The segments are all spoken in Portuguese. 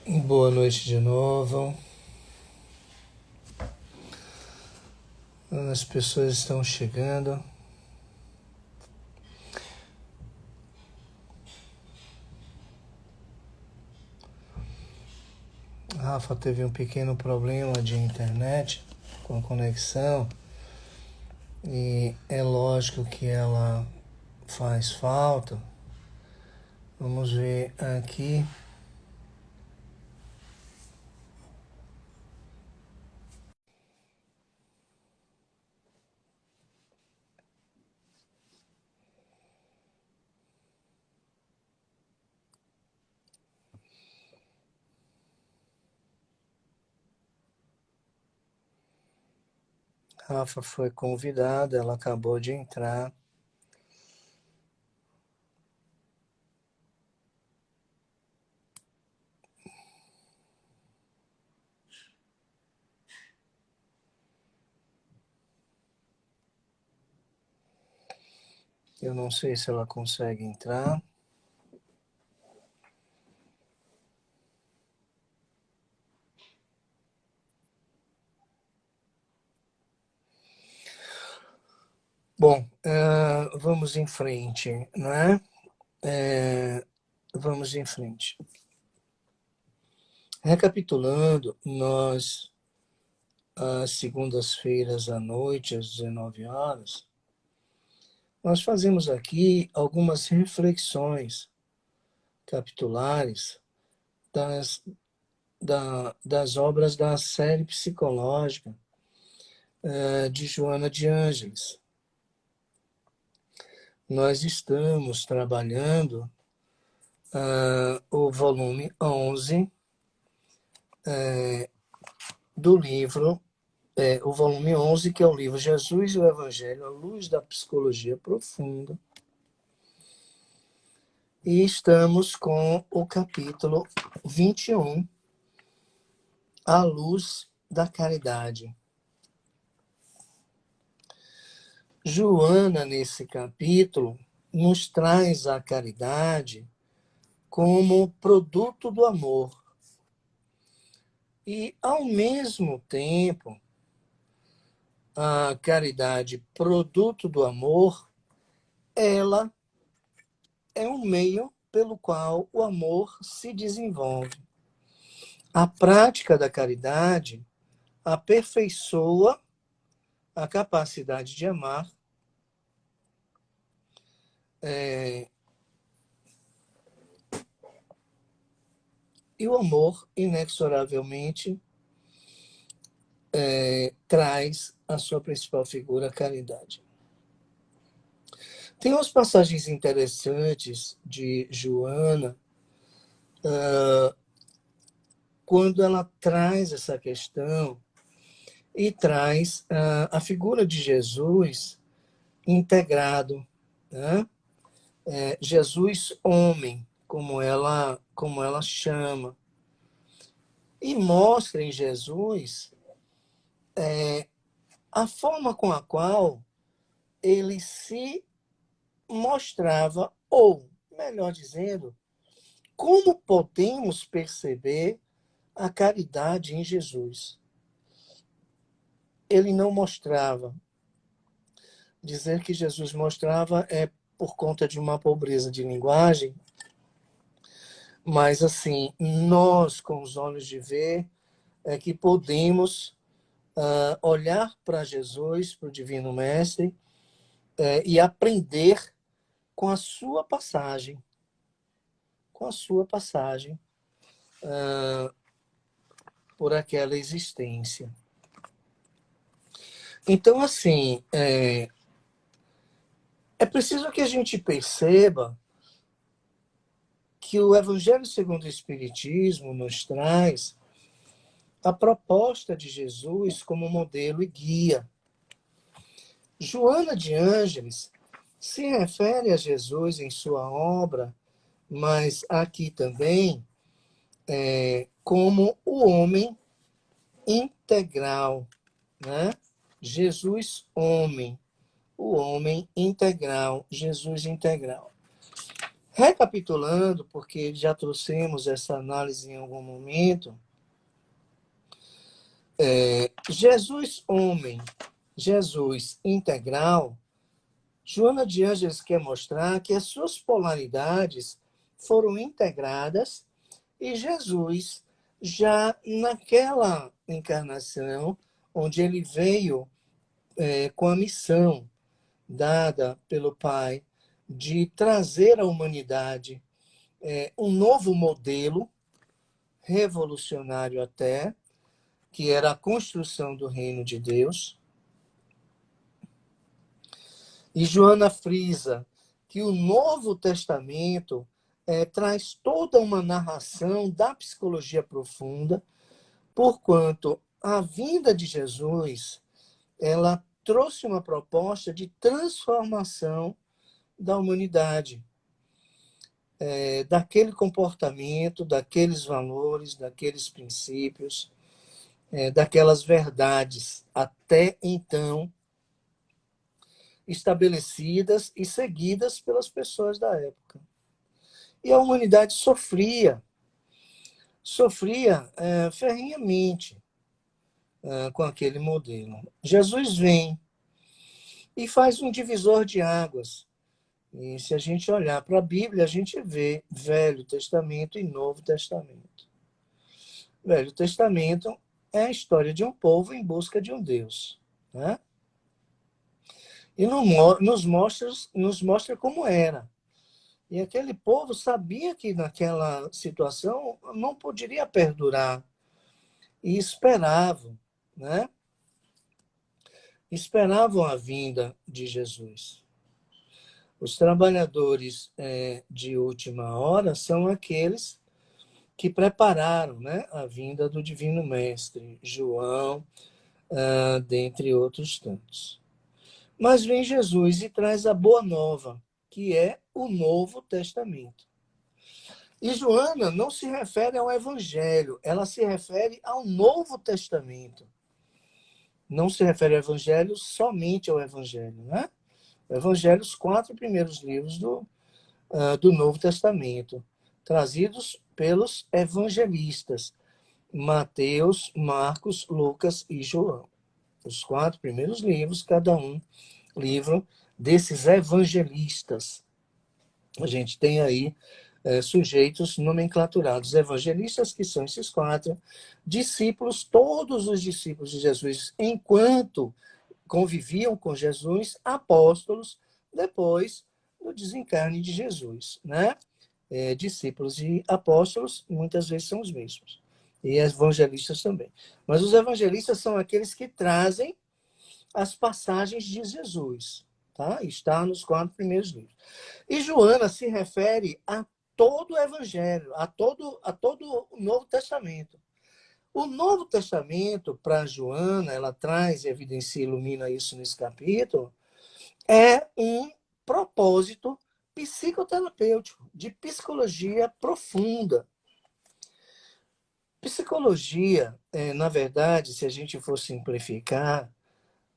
Boa noite de novo. As pessoas estão chegando. Rafa teve um pequeno problema de internet com a conexão e é lógico que ela faz falta. Vamos ver aqui. Rafa foi convidada, ela acabou de entrar. Eu não sei se ela consegue entrar. Bom, vamos em frente, não é? Vamos em frente. Recapitulando, nós, às segundas-feiras à noite, às 19 horas, nós fazemos aqui algumas reflexões capitulares das obras da série psicológica de Joana de Ângeles. Nós estamos trabalhando o volume 11 do livro, o volume 11, que é o livro Jesus e o Evangelho, a luz da psicologia profunda. E estamos com o capítulo 21, a luz da caridade. Joana, nesse capítulo, nos traz a caridade como produto do amor. E, ao mesmo tempo, a caridade, produto do amor, ela é um meio pelo qual o amor se desenvolve. A prática da caridade aperfeiçoa a capacidade de amar, e o amor, inexoravelmente, traz a sua principal figura, a caridade. Tem umas passagens interessantes de Joana, quando ela traz essa questão e traz a figura de Jesus integrado, né? Jesus homem, como ela chama, e mostra em Jesus a forma com a qual ele se mostrava, ou, melhor dizendo, como podemos perceber a caridade em Jesus. Ele não mostrava. Dizer que Jesus mostrava é por conta de uma pobreza de linguagem, mas assim, nós, com os olhos de ver, é que podemos olhar para Jesus, para o Divino Mestre, e aprender com a sua passagem, por aquela existência. Então, assim, é preciso que a gente perceba que o Evangelho segundo o Espiritismo nos traz a proposta de Jesus como modelo e guia. Joana de Ângeles se refere a Jesus em sua obra, mas aqui também como o homem integral, né? Jesus homem, o homem integral, Jesus integral. Recapitulando, porque já trouxemos essa análise em algum momento, Jesus homem, Jesus integral, Joana de Ângeles quer mostrar que as suas polaridades foram integradas e Jesus, já naquela encarnação, onde ele veio com a missão dada pelo Pai de trazer à humanidade um novo modelo, revolucionário até, que era a construção do reino de Deus. E Joana frisa que o Novo Testamento traz toda uma narração da psicologia profunda, porquanto a vinda de Jesus, ela trouxe uma proposta de transformação da humanidade, daquele comportamento, daqueles valores, daqueles princípios, daquelas verdades até então estabelecidas e seguidas pelas pessoas da época. E a humanidade sofria ferrenhamente com aquele modelo. Jesus vem e faz um divisor de águas. E se a gente olhar para a Bíblia, a gente vê Velho Testamento e Novo Testamento. Velho Testamento é a história de um povo em busca de um Deus, né? E nos mostra como era. E aquele povo sabia que naquela situação não poderia perdurar. E esperavam, né? Esperavam a vinda de Jesus. Os trabalhadores de última hora são aqueles que prepararam, né, a vinda do Divino Mestre, João, dentre outros tantos. Mas vem Jesus e traz a boa nova, que é o Novo Testamento. E Joana não se refere ao Evangelho, ela se refere ao Novo Testamento. Não se refere ao Evangelho somente ao Evangelho, né? O Evangelho, os 4 primeiros livros do Novo Testamento, trazidos pelos evangelistas, Mateus, Marcos, Lucas e João. Os 4 primeiros livros, cada um livro desses evangelistas. A gente tem aí sujeitos nomenclaturados, evangelistas, que são esses 4, discípulos, todos os discípulos de Jesus, enquanto conviviam com Jesus, apóstolos, depois do desencarne de Jesus, né? Discípulos e apóstolos, muitas vezes são os mesmos. E evangelistas também. Mas os evangelistas são aqueles que trazem as passagens de Jesus, tá? Está nos 4 primeiros livros. E Joana se refere a todo o Evangelho, a todo o Novo Testamento. O Novo Testamento, para Joana, ela traz, evidencia e ilumina isso nesse capítulo, é um propósito psicoterapêutico, de psicologia profunda. Psicologia, na verdade, se a gente for simplificar,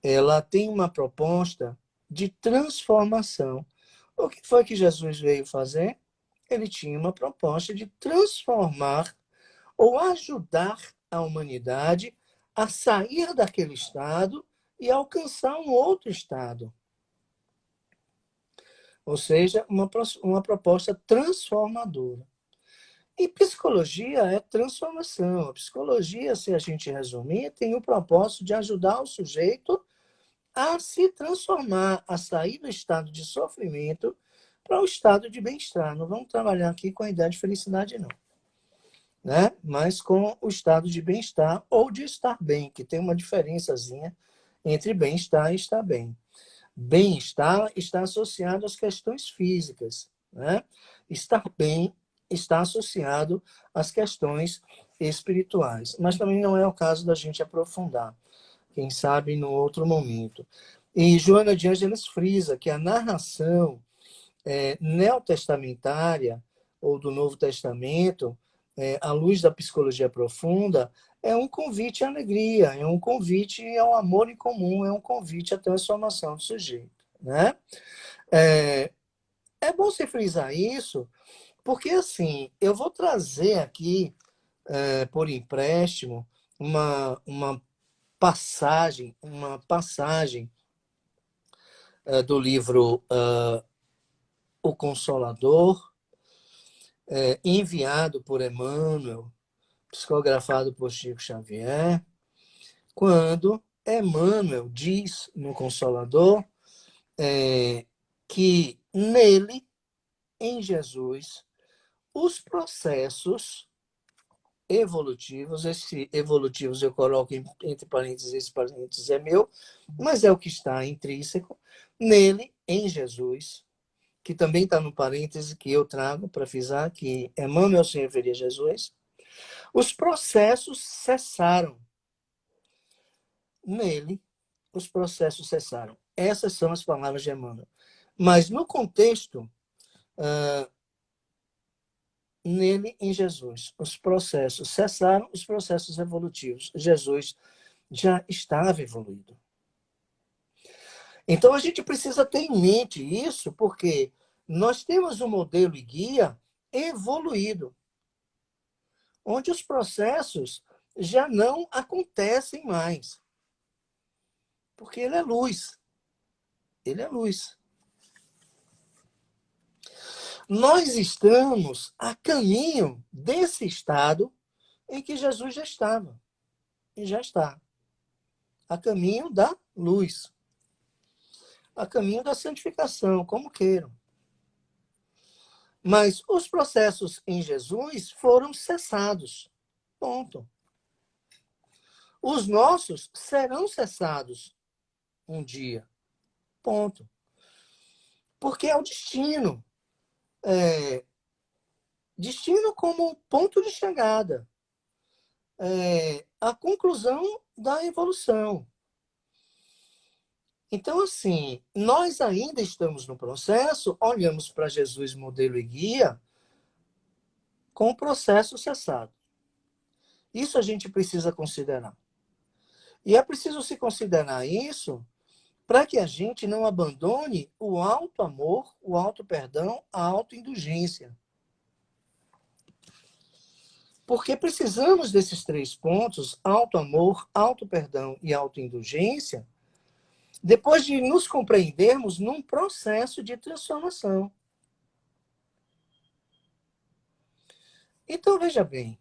ela tem uma proposta de transformação. O que foi que Jesus veio fazer? Ele tinha uma proposta de transformar ou ajudar a humanidade a sair daquele estado e alcançar um outro estado. Ou seja, uma proposta transformadora. E psicologia é transformação. A psicologia, se a gente resumir, tem o propósito de ajudar o sujeito a se transformar, a sair do estado de sofrimento para o estado de bem-estar. Não vamos trabalhar aqui com a ideia de felicidade, não, né? Mas com o estado de bem-estar ou de estar bem, que tem uma diferençazinha entre bem-estar e estar bem. Bem-estar está associado às questões físicas, né? Estar bem está associado às questões espirituais. Mas também não é o caso da gente aprofundar, quem sabe no outro momento. E Joana de Ângeles frisa que a narração neotestamentária ou do Novo Testamento, à luz da psicologia profunda, é um convite à alegria, é um convite ao amor em comum, é um convite à transformação do sujeito, né? É bom você frisar isso, porque assim, eu vou trazer aqui, por empréstimo, uma passagem do livro O Consolador, enviado por Emmanuel, psicografado por Chico Xavier, quando Emmanuel diz no Consolador que nele, em Jesus, os processos evolutivos, esse evolutivos eu coloco entre parênteses, esse parênteses é meu, mas é o que está intrínseco, nele, em Jesus, que também está no parêntese que eu trago para frisar que Emmanuel se referia a Jesus, os processos cessaram. Nele, os processos cessaram. Essas são as palavras de Emmanuel. Mas no contexto, nele, em Jesus, os processos cessaram, os processos evolutivos. Jesus já estava evoluído. Então a gente precisa ter em mente isso, porque nós temos um modelo e guia evoluído, onde os processos já não acontecem mais. Porque ele é luz. Ele é luz. Nós estamos a caminho desse estado em que Jesus já estava. E já está. A caminho da luz. A caminho da santificação, como queiram. Mas os processos em Jesus foram cessados. Ponto. Os nossos serão cessados um dia. Ponto. Porque é o destino. Destino como ponto de chegada. A conclusão da evolução. Então, assim, nós ainda estamos no processo, olhamos para Jesus, modelo e guia, com o processo cessado. Isso a gente precisa considerar. E é preciso se considerar isso para que a gente não abandone o alto amor, o alto perdão, a autoindulgência. Porque precisamos desses 3 pontos, alto amor, alto perdão e autoindulgência, depois de nos compreendermos num processo de transformação. Então, veja bem,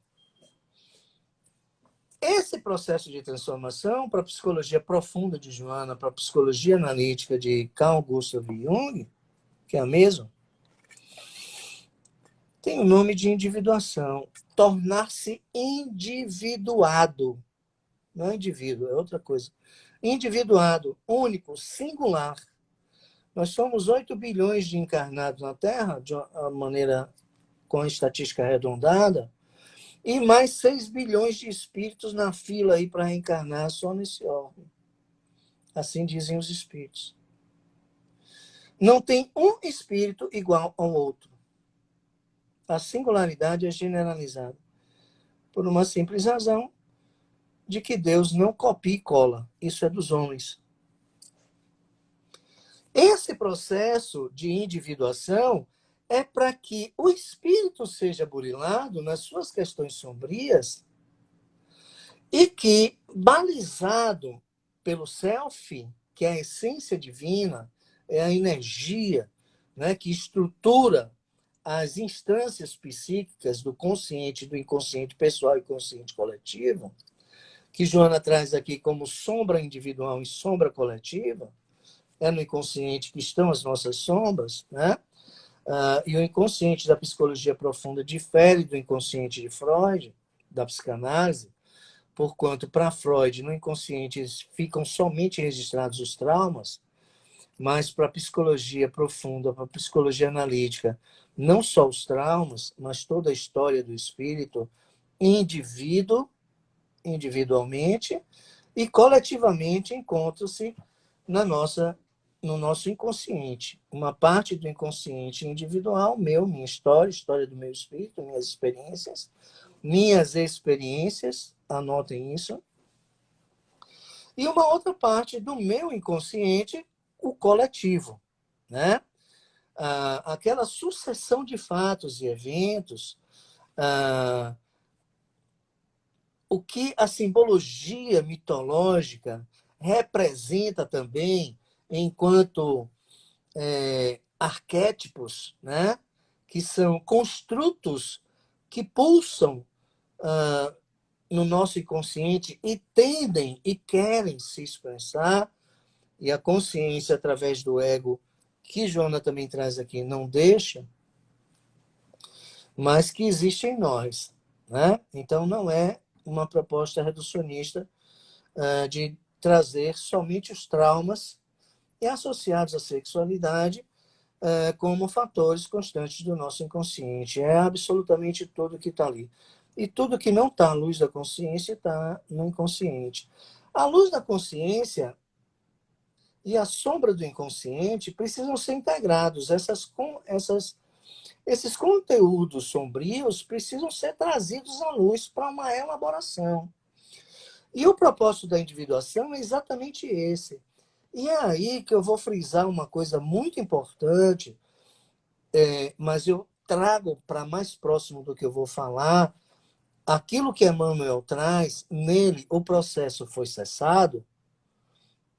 esse processo de transformação, para a psicologia profunda de Joana, para a psicologia analítica de Carl Gustav Jung, que é a mesma, tem o nome de individuação. Tornar-se individuado. Não é indivíduo, é outra coisa. Individuado, único, singular. Nós somos 8 bilhões de encarnados na Terra, de uma maneira com a estatística arredondada, e mais 6 bilhões de espíritos na fila aí para reencarnar só nesse órgão. Assim dizem os espíritos. Não tem um espírito igual ao outro. A singularidade é generalizada. Por uma simples razão de que Deus não copia e cola. Isso é dos homens. Esse processo de individuação é para que o espírito seja burilado nas suas questões sombrias e que, balizado pelo self, que é a essência divina, é a energia, né, que estrutura as instâncias psíquicas do consciente, do inconsciente pessoal e consciente coletivo, que Joana traz aqui como sombra individual e sombra coletiva, é no inconsciente que estão as nossas sombras, né? E o inconsciente da psicologia profunda difere do inconsciente de Freud, da psicanálise, porquanto para Freud, no inconsciente ficam somente registrados os traumas, mas para a psicologia profunda, para a psicologia analítica, não só os traumas, mas toda a história do espírito, individualmente e coletivamente encontram-se no nosso inconsciente. Uma parte do inconsciente individual, minha história, história do meu espírito, minhas experiências, anotem isso. E uma outra parte do meu inconsciente, o coletivo, né? aquela sucessão de fatos e eventos, o que a simbologia mitológica representa também enquanto arquétipos, né? Que são construtos que pulsam no nosso inconsciente e tendem e querem se expressar, e a consciência, através do ego, que Joana também traz aqui, não deixa, mas que existe em nós. Né? Então, não é uma proposta reducionista de trazer somente os traumas e associados à sexualidade como fatores constantes do nosso inconsciente. É absolutamente tudo que está ali. E tudo que não está à luz da consciência está no inconsciente. A luz da consciência e a sombra do inconsciente precisam ser integrados. Esses conteúdos sombrios precisam ser trazidos à luz para uma elaboração. E o propósito da individuação é exatamente esse. E é aí que eu vou frisar uma coisa muito importante, mas eu trago para mais próximo do que eu vou falar, aquilo que Emmanuel traz, nele o processo foi cessado,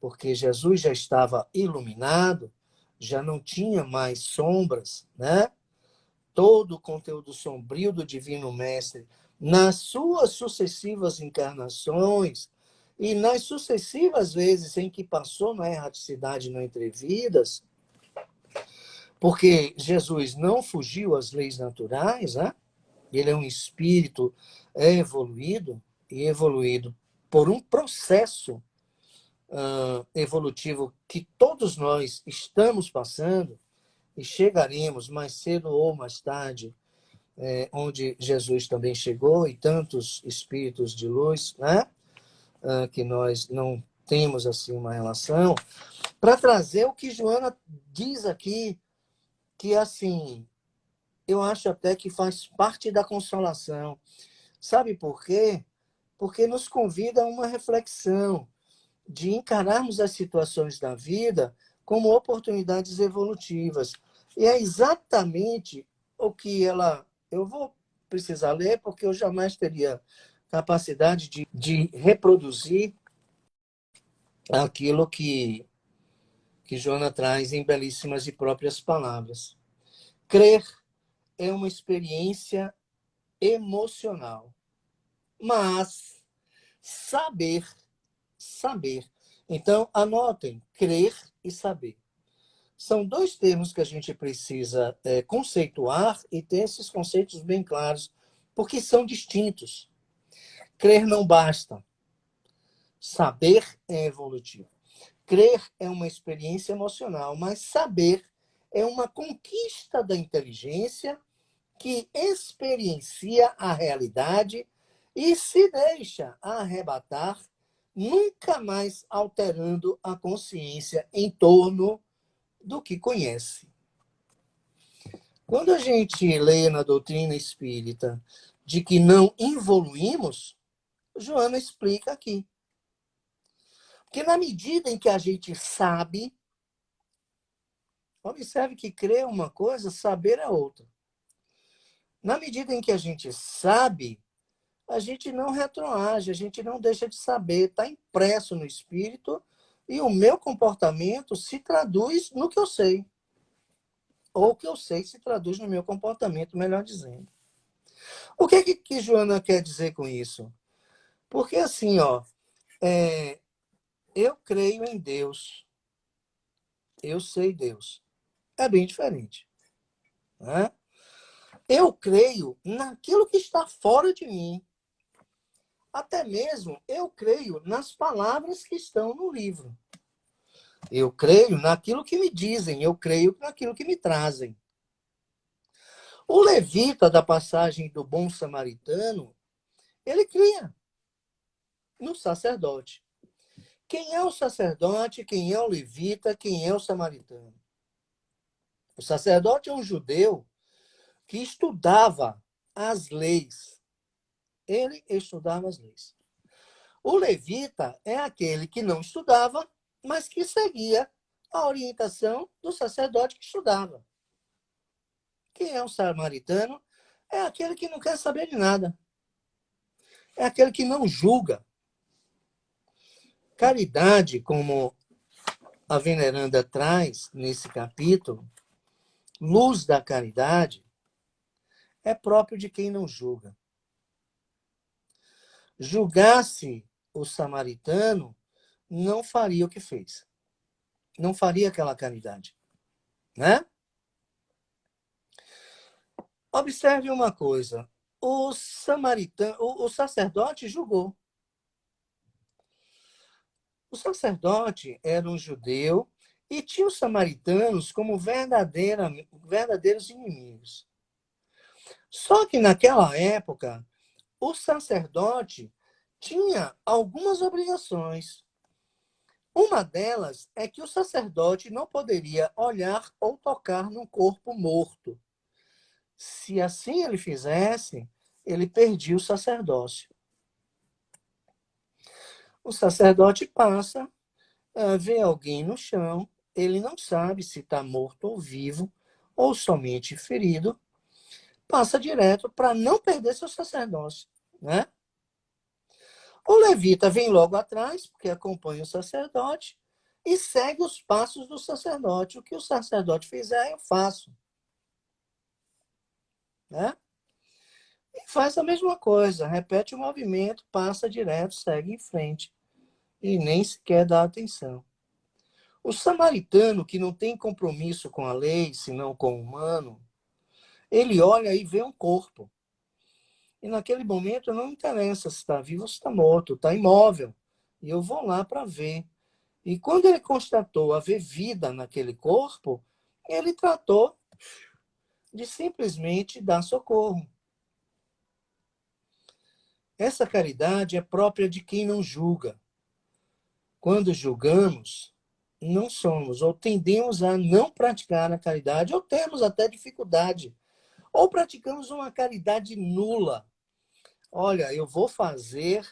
porque Jesus já estava iluminado, já não tinha mais sombras, né? Todo o conteúdo sombrio do Divino Mestre, nas suas sucessivas encarnações e nas sucessivas vezes em que passou na erraticidade no entrevidas, porque Jesus não fugiu às leis naturais, né? Ele é um espírito evoluído e evoluído por um processo evolutivo que todos nós estamos passando e chegaremos mais cedo ou mais tarde, onde Jesus também chegou e tantos espíritos de luz, né? Que nós não temos assim uma relação, para trazer o que Joana diz aqui, que assim, eu acho até que faz parte da consolação. Sabe por quê? Porque nos convida a uma reflexão de encararmos as situações da vida como oportunidades evolutivas. E é exatamente o que ela... Eu vou precisar ler, porque eu jamais teria capacidade de reproduzir aquilo que Joana traz em belíssimas e próprias palavras. Crer é uma experiência emocional, mas saber. Então, anotem, crer e saber. São dois termos que a gente precisa conceituar e ter esses conceitos bem claros, porque são distintos. Crer não basta. Saber é evolutivo. Crer é uma experiência emocional, mas saber é uma conquista da inteligência que experiencia a realidade e se deixa arrebatar, nunca mais alterando a consciência em torno do que conhece. Quando a gente lê na doutrina espírita de que não evoluímos, Joana explica aqui. Porque na medida em que a gente sabe, observe que crer é uma coisa, saber é outra. Na medida em que a gente sabe, a gente não retroage, a gente não deixa de saber, está impresso no espírito e o meu comportamento se traduz no que eu sei. Ou o que eu sei se traduz no meu comportamento, melhor dizendo. O que Joana quer dizer com isso? Porque assim, eu creio em Deus, eu sei Deus. É bem diferente. Né? Eu creio naquilo que está fora de mim. Até mesmo eu creio nas palavras que estão no livro. Eu creio naquilo que me dizem, eu creio naquilo que me trazem. O levita da passagem do bom samaritano, ele cria no sacerdote. Quem é o sacerdote, quem é o levita, quem é o samaritano? O sacerdote é um judeu que estudava as leis. Ele estudava as leis. O levita é aquele que não estudava, mas que seguia a orientação do sacerdote que estudava. Quem é um samaritano? É aquele que não quer saber de nada. É aquele que não julga. Caridade, como a veneranda traz nesse capítulo, luz da caridade, é próprio de quem não julga. Julgasse o samaritano, não faria o que fez. Não faria aquela caridade. Né? Observe uma coisa. O sacerdote julgou. O sacerdote era um judeu e tinha os samaritanos como verdadeiros inimigos. Só que naquela época, o sacerdote tinha algumas obrigações. Uma delas é que o sacerdote não poderia olhar ou tocar num corpo morto. Se assim ele fizesse, ele perdia o sacerdócio. O sacerdote passa, vê alguém no chão, ele não sabe se está morto ou vivo, ou somente ferido, passa direto para não perder seu sacerdócio. Né? O levita vem logo atrás, porque acompanha o sacerdote, e segue os passos do sacerdote. O que o sacerdote fizer, eu faço. Né? E faz a mesma coisa, repete o movimento, passa direto, segue em frente. E nem sequer dá atenção. O samaritano, que não tem compromisso com a lei, senão com o humano, ele olha e vê um corpo. E naquele momento não interessa se está vivo ou se está morto, está imóvel. E eu vou lá para ver. E quando ele constatou haver vida naquele corpo, ele tratou de simplesmente dar socorro. Essa caridade é própria de quem não julga. Quando julgamos, não somos, ou tendemos a não praticar a caridade, ou temos até dificuldade, ou praticamos uma caridade nula. Olha, eu vou fazer,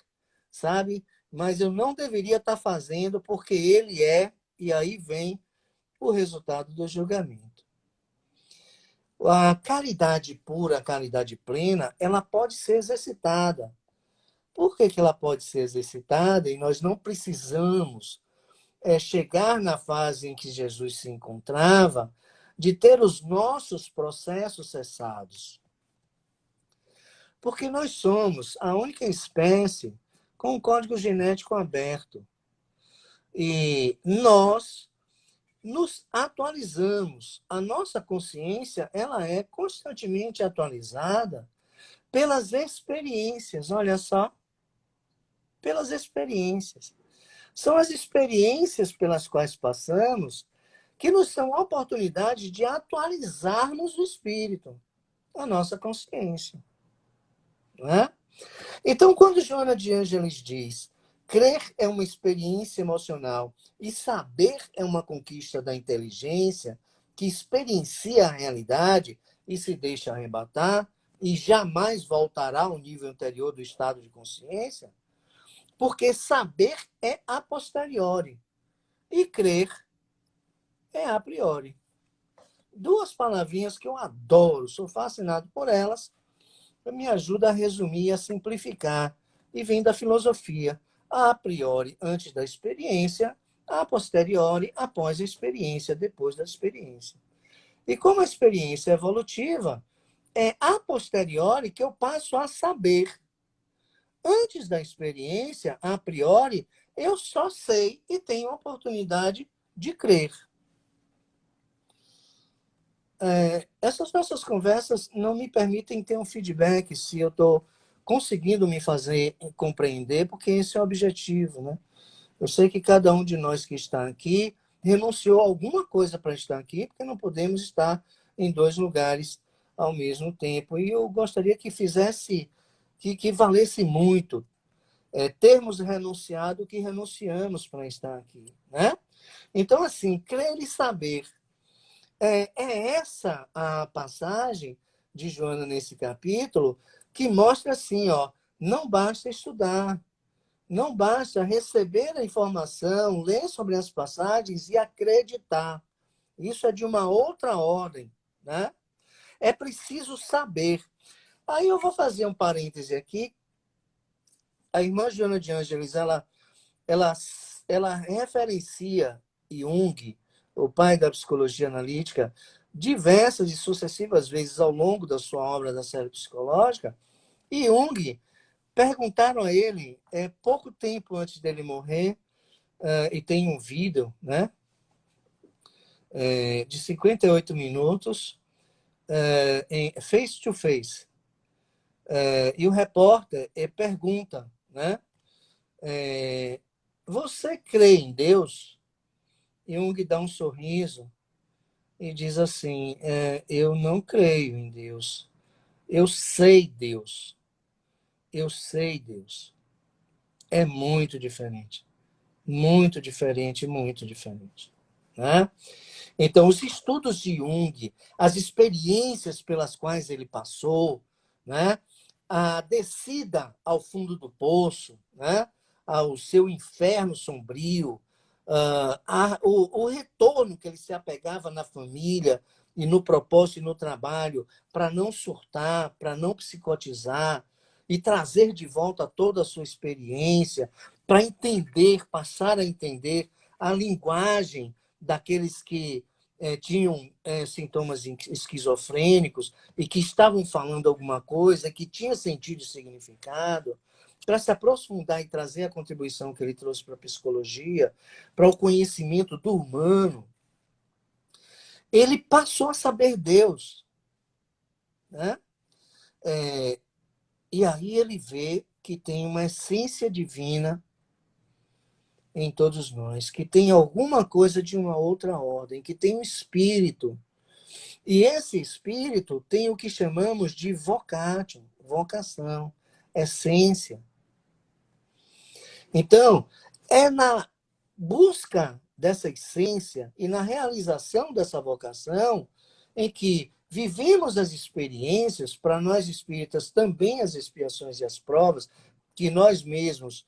sabe? Mas eu não deveria estar fazendo porque ele é, e aí vem o resultado do julgamento. A caridade pura, a caridade plena, ela pode ser exercitada. Por que ela pode ser exercitada e nós não precisamos chegar na fase em que Jesus se encontrava, de ter os nossos processos cessados? Porque nós somos a única espécie com um código genético aberto. E nós nos atualizamos. A nossa consciência, ela é constantemente atualizada pelas experiências. Olha só, pelas experiências. São as experiências pelas quais passamos que nos são oportunidades de atualizarmos o espírito, a nossa consciência. Não é? Então, quando Joana de Ângeles diz: crer é uma experiência emocional e saber é uma conquista da inteligência que experiencia a realidade e se deixa arrebatar e jamais voltará ao nível anterior do estado de consciência, porque saber é a posteriori e crer é a priori. Duas palavrinhas que eu adoro, sou fascinado por elas, me ajuda a resumir e a simplificar. E vem da filosofia. A priori, antes da experiência, a posteriori, após a experiência, depois da experiência. E como a experiência é evolutiva, é a posteriori que eu passo a saber. Antes da experiência, a priori, eu só sei e tenho a oportunidade de crer. Essas nossas conversas não me permitem ter um feedback se eu estou conseguindo me fazer compreender, porque esse é o objetivo, né? Eu sei que cada um de nós que está aqui renunciou a alguma coisa para estar aqui, porque não podemos estar em dois lugares ao mesmo tempo. E eu gostaria que fizesse, que valesse muito termos renunciado o que renunciamos para estar aqui, né? Então, assim, crer e saber. É essa a passagem de Joana nesse capítulo que mostra assim, ó, não basta estudar, não basta receber a informação, ler sobre as passagens e acreditar. Isso é de uma outra ordem, né? É preciso saber. Aí eu vou fazer um parêntese aqui. A irmã Joana de Ângeles, ela referencia Jung, o pai da psicologia analítica, diversas e sucessivas vezes ao longo da sua obra da série psicológica. E Jung perguntaram a ele, pouco tempo antes dele morrer, e tem um vídeo, né, de 58 minutos, em face to face. E o repórter pergunta, né, você crê em Deus? Jung dá um sorriso e diz assim, eu não creio em Deus. Eu sei Deus. Eu sei Deus. É muito diferente. Muito diferente, muito diferente. Né? Então, os estudos de Jung, as experiências pelas quais ele passou, né? A descida ao fundo do poço, né? Ao seu inferno sombrio, o retorno que ele se apegava na família e no propósito e no trabalho para não surtar, para não psicotizar e trazer de volta toda a sua experiência para entender, passar a entender a linguagem daqueles que tinham sintomas esquizofrênicos e que estavam falando alguma coisa que tinha sentido e significado, para se aprofundar e trazer a contribuição que ele trouxe para a psicologia, para o conhecimento do humano, ele passou a saber Deus. Né? E aí ele vê que tem uma essência divina em todos nós, que tem alguma coisa de uma outra ordem, que tem um espírito. E esse espírito tem o que chamamos de vocatio, vocação, essência. Então, é na busca dessa essência e na realização dessa vocação em que vivemos as experiências, para nós espíritas também as expiações e as provas, que nós mesmos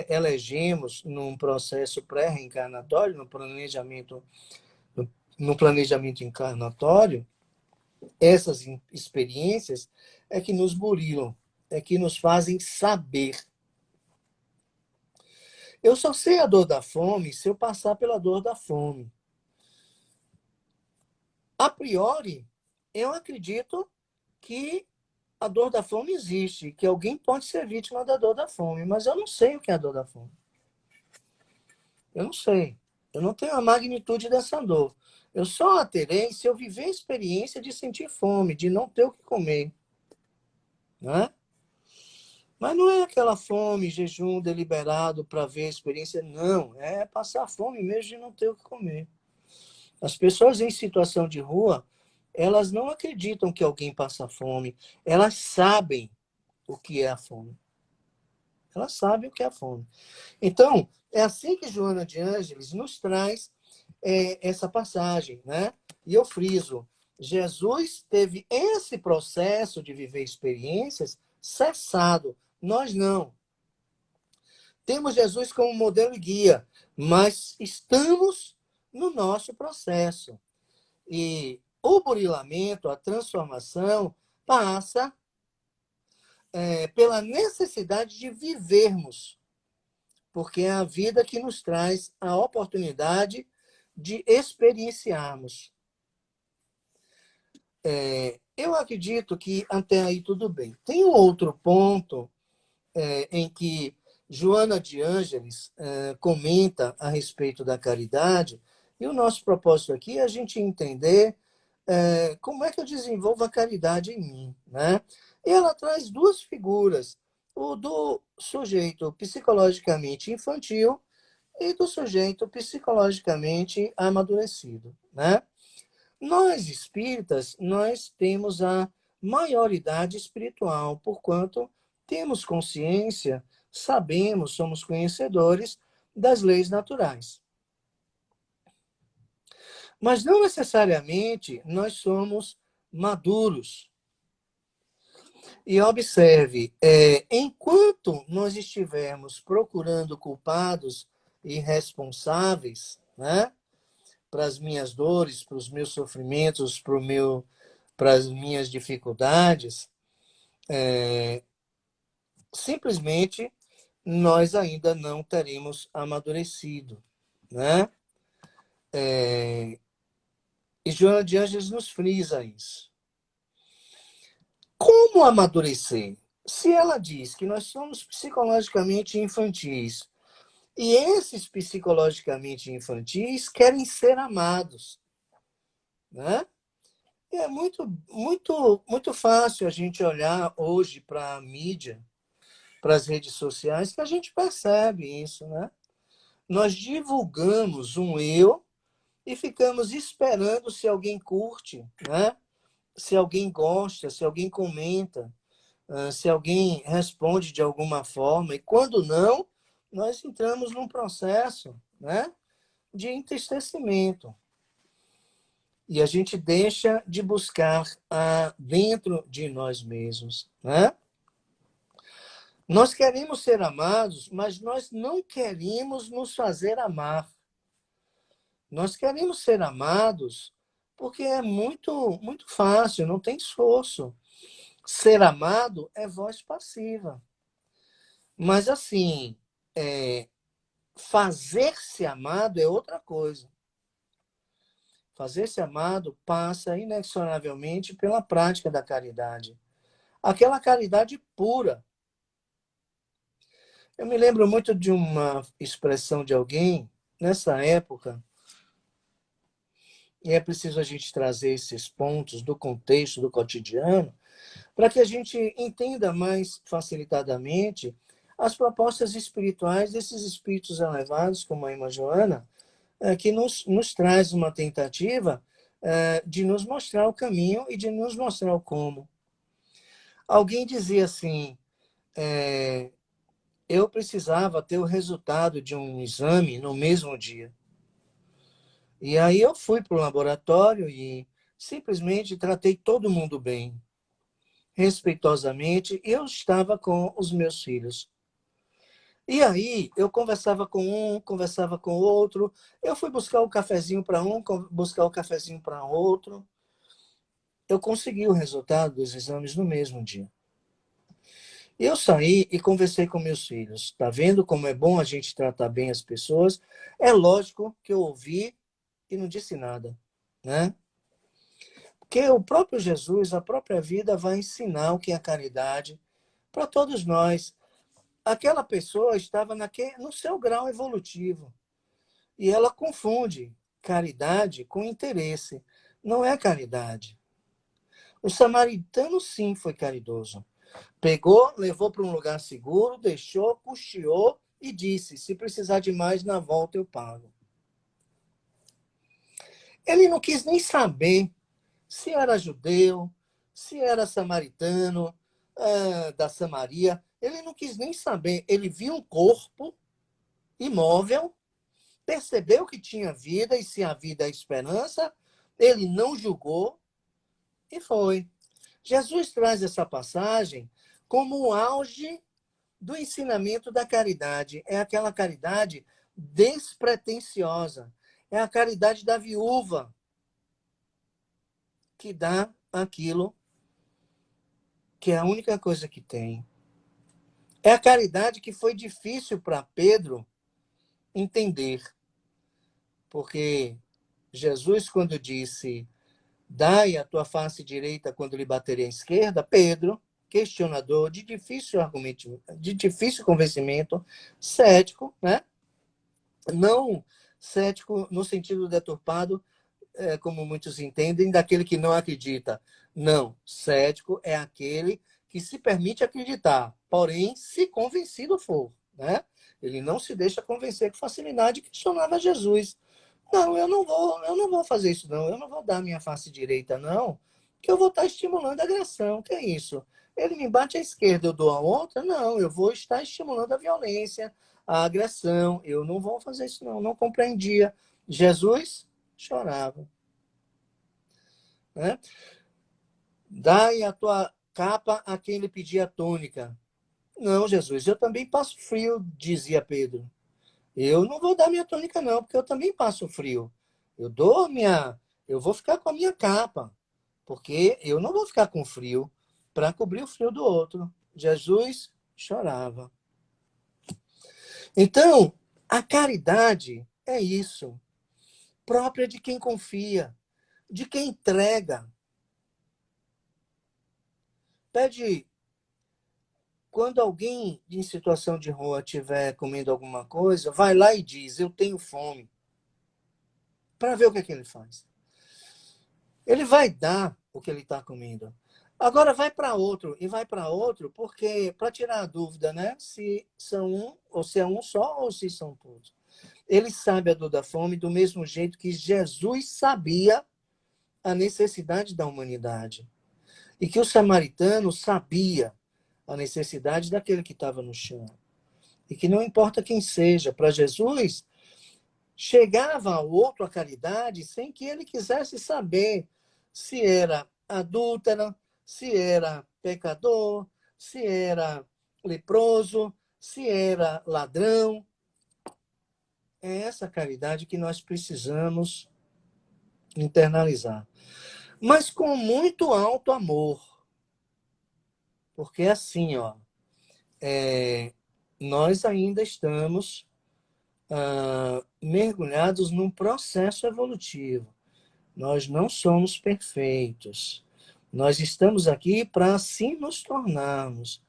elegemos num processo pré-reencarnatório, no planejamento encarnatório, essas experiências é que nos burilam, é que nos fazem saber. Eu só sei a dor da fome se eu passar pela dor da fome. A priori, eu acredito que a dor da fome existe, que alguém pode ser vítima da dor da fome, mas eu não sei o que é a dor da fome. Eu não sei. Eu não tenho a magnitude dessa dor. Eu só a terei se eu viver a experiência de sentir fome, de não ter o que comer. Né? Mas não é aquela fome, jejum deliberado para ver a experiência, não. É passar fome mesmo de não ter o que comer. As pessoas em situação de rua, elas não acreditam que alguém passa fome. Elas sabem o que é a fome. Elas sabem o que é a fome. Então, é assim que Joana de Ângeles nos traz essa passagem, né? E eu friso, Jesus teve esse processo de viver experiências cessado. Nós não. Temos Jesus como modelo e guia, mas estamos no nosso processo. E o burilamento, a transformação, passa pela necessidade de vivermos, porque é a vida que nos traz a oportunidade de experienciarmos. Eu acredito que até aí tudo bem. Tem um outro ponto em que Joana de Ângeles comenta a respeito da caridade, e o nosso propósito aqui é a gente entender como é que eu desenvolvo a caridade em mim. Né? E ela traz duas figuras, o do sujeito psicologicamente infantil e do sujeito psicologicamente amadurecido. Né? Nós, espíritas, nós temos a maioridade espiritual, porquanto temos consciência, sabemos, somos conhecedores das leis naturais. Mas não necessariamente nós somos maduros. E observe, enquanto nós estivermos procurando culpados e responsáveis, né, para as minhas dores, para os meus sofrimentos, para o meu para as minhas dificuldades, simplesmente nós ainda não teremos amadurecido, né? E Joana de Ângeles nos frisa isso. Como amadurecer? Se ela diz que nós somos psicologicamente infantis, e esses psicologicamente infantis querem ser amados, né? E é muito fácil a gente olhar hoje para a mídia, para as redes sociais, que a gente percebe isso, né? Nós divulgamos um eu e ficamos esperando se alguém curte, né? Se alguém gosta, se alguém comenta, se alguém responde de alguma forma. E quando não, nós entramos num processo, né, de entristecimento. E a gente deixa de buscar dentro de nós mesmos, né? Nós queremos ser amados, mas nós não queremos nos fazer amar. Nós queremos ser amados porque é muito fácil, não tem esforço. Ser amado é voz passiva. Mas, assim, fazer-se amado é outra coisa. Fazer-se amado passa inexoravelmente pela prática da caridade. Aquela caridade pura. Eu me lembro muito de uma expressão de alguém, nessa época, e é preciso a gente trazer esses pontos do contexto, do cotidiano, para que a gente entenda mais facilitadamente as propostas espirituais desses espíritos elevados, como a irmã Joana, que nos traz uma tentativa de nos mostrar o caminho e de nos mostrar o como. Alguém dizia assim, eu precisava ter o resultado de um exame no mesmo dia. E aí eu fui para o laboratório e simplesmente tratei todo mundo bem. Respeitosamente, eu estava com os meus filhos. E aí eu conversava com um, conversava com o outro. Eu fui buscar o cafezinho para um, buscar o cafezinho para outro. Eu consegui o resultado dos exames no mesmo dia. Eu saí e conversei com meus filhos. Está vendo como é bom a gente tratar bem as pessoas? É lógico que eu ouvi e não disse nada, né? Porque o próprio Jesus, a própria vida, vai ensinar o que é caridade para todos nós. Aquela pessoa estava no seu grau evolutivo e ela confunde caridade com interesse. Não é caridade. O samaritano, sim, foi caridoso. Pegou, levou para um lugar seguro, deixou, custeou e disse: se precisar de mais, na volta eu pago. Ele não quis nem saber se era judeu, se era samaritano, da Samaria. Ele não quis nem saber. Ele viu um corpo imóvel, percebeu que tinha vida e se a vida é esperança, ele não julgou e foi. Jesus traz essa passagem como o auge do ensinamento da caridade. É aquela caridade despretensiosa. É a caridade da viúva que dá aquilo que é a única coisa que tem. É a caridade que foi difícil para Pedro entender. Porque Jesus, quando disse: dai a tua face direita quando lhe baterem a esquerda, Pedro, questionador, de difícil argumento, de difícil convencimento, cético, né? Não cético no sentido deturpado, como muitos entendem, daquele que não acredita. Não, cético é aquele que se permite acreditar, porém, se convencido for, né? Ele não se deixa convencer com facilidade, questionava Jesus. Não, eu não vou fazer isso, não. Eu não vou dar minha face direita, não, que eu vou estar estimulando a agressão. Que é isso? Ele me bate à esquerda, eu dou a outra? Não, eu vou estar estimulando a violência, a agressão. Eu não vou fazer isso, não. Não compreendia. Jesus chorava. Né? Dai a tua capa a quem lhe pedia a túnica. Não, Jesus, eu também passo frio, dizia Pedro. Eu não vou dar minha túnica, não, porque eu também passo frio. Eu vou ficar com a minha capa, porque eu não vou ficar com frio para cobrir o frio do outro. Jesus chorava. Então, a caridade é isso, própria de quem confia, de quem entrega. Pede, quando alguém em situação de rua estiver comendo alguma coisa, vai lá e diz, eu tenho fome, para ver o que é que ele faz. Ele vai dar o que ele está comendo. Agora vai para outro, e vai para outro, porque para tirar a dúvida, né? Se são um, ou se é um só, ou se são todos. Ele sabe a dor da fome do mesmo jeito que Jesus sabia a necessidade da humanidade. E que o samaritano sabia a necessidade daquele que estava no chão. E que não importa quem seja, para Jesus, chegava ao outro a caridade sem que ele quisesse saber se era adúltera, se era pecador, se era leproso, se era ladrão. É essa caridade que nós precisamos internalizar. Mas com muito alto amor. Porque assim, ó, nós ainda estamos mergulhados num processo evolutivo. Nós não somos perfeitos. Nós estamos aqui para assim nos tornarmos.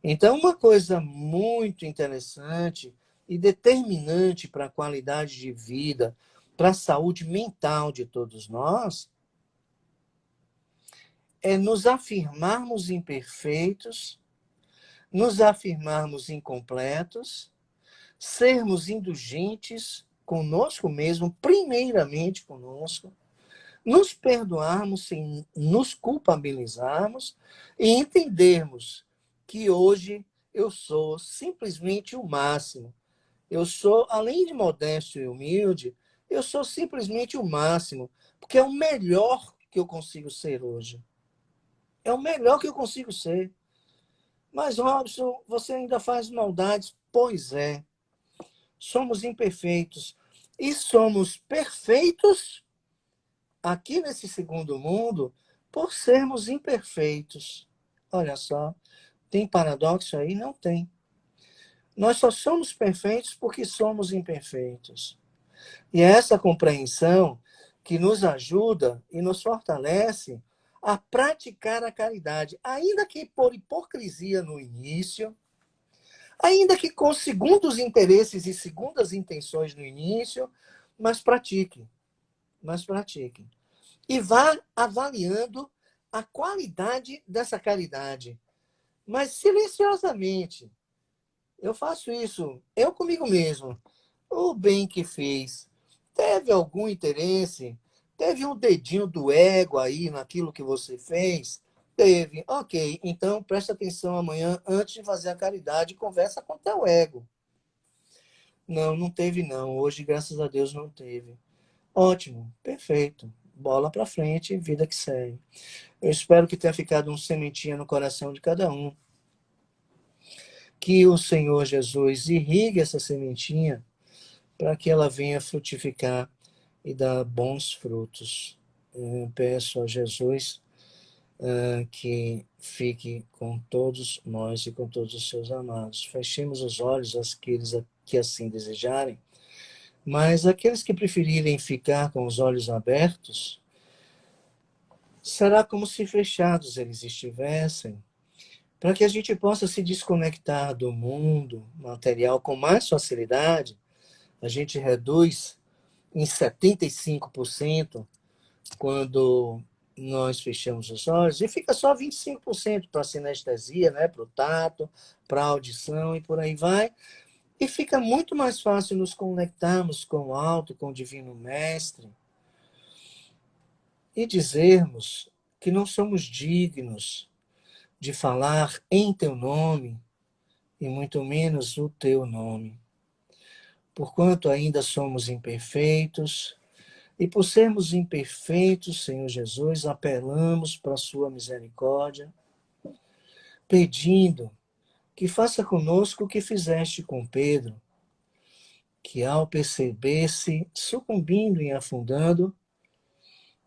Então, uma coisa muito interessante e determinante para a qualidade de vida, para a saúde mental de todos nós, é nos afirmarmos imperfeitos, nos afirmarmos incompletos, sermos indulgentes conosco mesmo, primeiramente conosco, nos perdoarmos sem nos culpabilizarmos e entendermos que hoje eu sou simplesmente o máximo. Eu sou, além de modesto e humilde, eu sou simplesmente o máximo, porque é o melhor que eu consigo ser hoje. É o melhor que eu consigo ser. Mas, Robson, você ainda faz maldades? Pois é. Somos imperfeitos. E somos perfeitos aqui nesse segundo mundo por sermos imperfeitos. Olha só, tem paradoxo aí? Não tem. Nós só somos perfeitos porque somos imperfeitos. E é essa compreensão que nos ajuda e nos fortalece a praticar a caridade, ainda que por hipocrisia no início, ainda que com segundos interesses e segundas intenções no início, mas pratique, mas pratique. E vá avaliando a qualidade dessa caridade, mas silenciosamente. Eu faço isso, eu comigo mesmo. O bem que fez, teve algum interesse? Teve um dedinho do ego aí naquilo que você fez? Teve. Ok, então presta atenção amanhã, antes de fazer a caridade, conversa com o teu ego. Não, não teve não. Hoje, graças a Deus, não teve. Ótimo, perfeito. Bola para frente, vida que segue. Eu espero que tenha ficado um sementinha no coração de cada um. Que o Senhor Jesus irrigue essa sementinha para que ela venha frutificar e dar bons frutos. Eu peço a Jesus que fique com todos nós e com todos os seus amados. Fechemos os olhos, aqueles que assim desejarem, mas aqueles que preferirem ficar com os olhos abertos, será como se fechados eles estivessem, para que a gente possa se desconectar do mundo material com mais facilidade. A gente reduz em 75% quando nós fechamos os olhos, e fica só 25% para a sinestesia, né? Para o tato, para a audição e por aí vai. E fica muito mais fácil nos conectarmos com o alto, com o Divino Mestre, e dizermos que não somos dignos de falar em teu nome, e muito menos o teu nome. Porquanto ainda somos imperfeitos, e por sermos imperfeitos, Senhor Jesus, apelamos para a sua misericórdia, pedindo que faça conosco o que fizeste com Pedro, que ao perceber-se sucumbindo e afundando,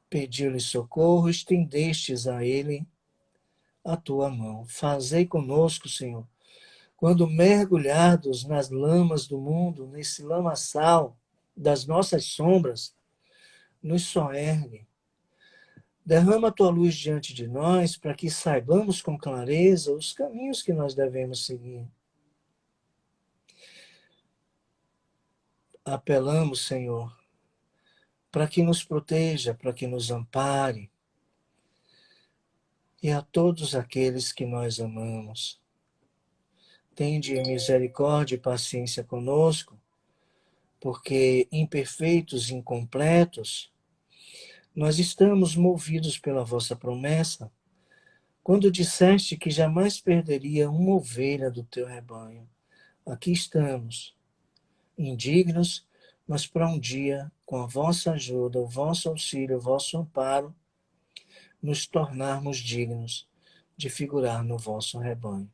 Pediu-lhe socorro, estendestes a ele a tua mão. Fazei conosco, Senhor, quando mergulhados nas lamas do mundo, nesse lamaçal das nossas sombras, nos soergue. Derrama a tua luz diante de nós para que saibamos com clareza os caminhos que nós devemos seguir. Apelamos, Senhor, para que nos proteja, para que nos ampare, e a todos aqueles que nós amamos. Tende misericórdia e paciência conosco, porque imperfeitos e incompletos, nós estamos movidos pela vossa promessa, quando disseste que jamais perderia uma ovelha do teu rebanho. Aqui estamos, indignos, mas para um dia, com a vossa ajuda, o vosso auxílio, o vosso amparo, nos tornarmos dignos de figurar no vosso rebanho.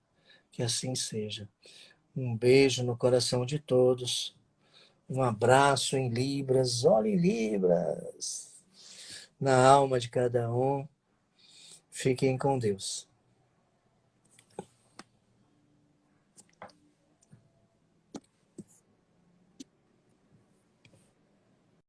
Que assim seja. Um beijo no coração de todos. Um abraço em Libras. Olha em Libras. Na alma de cada um. Fiquem com Deus.